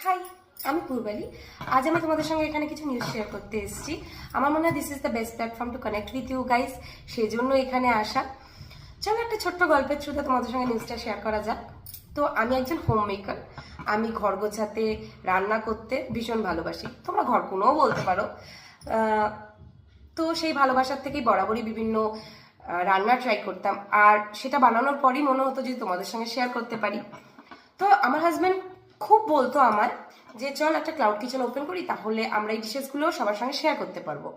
High, আমি পূর্বালি। আজ আমি তোমাদের সঙ্গে এখানে কিছু নিউজ শেয়ার করতে এসেছি। আমার মনে হয় this is the best platform to connect with you guys, সেই জন্য এখানে আসা। চলো একটা ছোট্ট গল্পের থ্রুতে তোমাদের সঙ্গে নিউজটা শেয়ার করা যাক। তো আমি একজন হোম মেকার। আমি ঘর গোছাতে, রান্না করতে ভীষণ ভালোবাসি, তোমরা ঘর কোনোও বলতে পারো। তো সেই ভালোবাসার থেকেই বরাবরই বিভিন্ন রান্না ট্রাই করতাম, আর সেটা বানানোর পরই মনে হতো যে তোমাদের সঙ্গে শেয়ার করতে পারি। তো আমার হাজব্যান্ড খুব বলতো আমার যে চল একটা ক্লাউড কিচেন ওপেন করি, তাহলে আমরা এই ডিশেসগুলো সবার সঙ্গে শেয়ার করতে পারবো।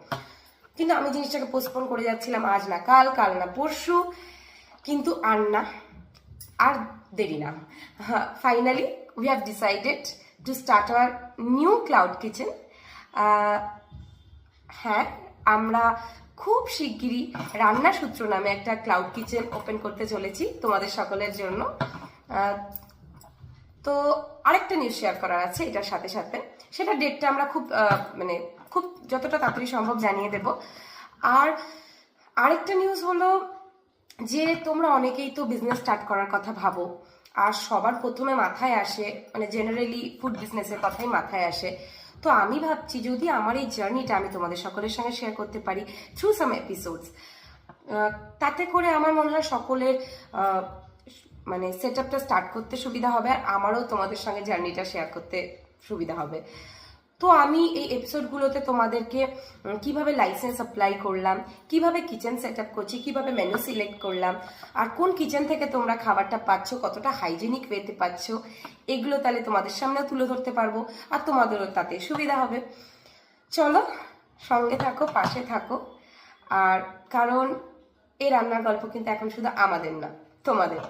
কিন্তু আমি জিনিসটাকে পোস্টপোন করে যাচ্ছিলাম, আজ না কাল, কাল না পরশু, কিন্তু আর দেরি না। Finally we have decided to start our new cloud kitchen. হ্যাঁ, আমরা খুব শিগগিরই রান্না সূত্র নামে একটা ক্লাউড কিচেন ওপেন করতে চলেছি তোমাদের সকলের জন্য। তো আরেকটা নিউজ শেয়ার করার আছে এটার সাথে সাথে, সেটা ডেটটা আমরা খুব যতটা তাড়াতাড়ি সম্ভব জানিয়ে দেব। আর আরেকটা নিউজ হলো যে তোমরা অনেকেই তো বিজনেস স্টার্ট করার কথা ভাবো, আর সবার প্রথমে মাথায় আসে জেনারেলি ফুড বিজনেসের কথাই মাথায় আসে। তো আমি ভাবছি যদি আমার এই জার্নিটা আমি তোমাদের সকলের সঙ্গে শেয়ার করতে পারি থ্রু সাম এপিসোডস, তাতে করে আমার মনে হয় সকলের সেট আপটা স্টার্ট করতে সুবিধা হবে, আর আমারও তোমাদের সঙ্গে জার্নিটা শেয়ার করতে সুবিধা হবে। তো আমি এই এপিসোডগুলোতে তোমাদেরকে কিভাবে লাইসেন্স অ্যাপ্লাই করলাম, কিভাবে কিচেন সেট আপ করছি, কিভাবে মেনু সিলেক্ট করলাম, আর কোন কিচেন থেকে তোমরা খাবারটা পাচ্ছ, কতটা হাইজেনিক ওয়েতে পাচ্ছ, এগুলো তাহলে তোমাদের সামনেও তুলে ধরতে পারবো, আর তোমাদেরও তাতে সুবিধা হবে। চলো সঙ্গে থাকো, পাশে থাকো। আর কারণ এই রান্নার গল্প কিন্তু এখন শুধু আমাদের না, তোমাদের।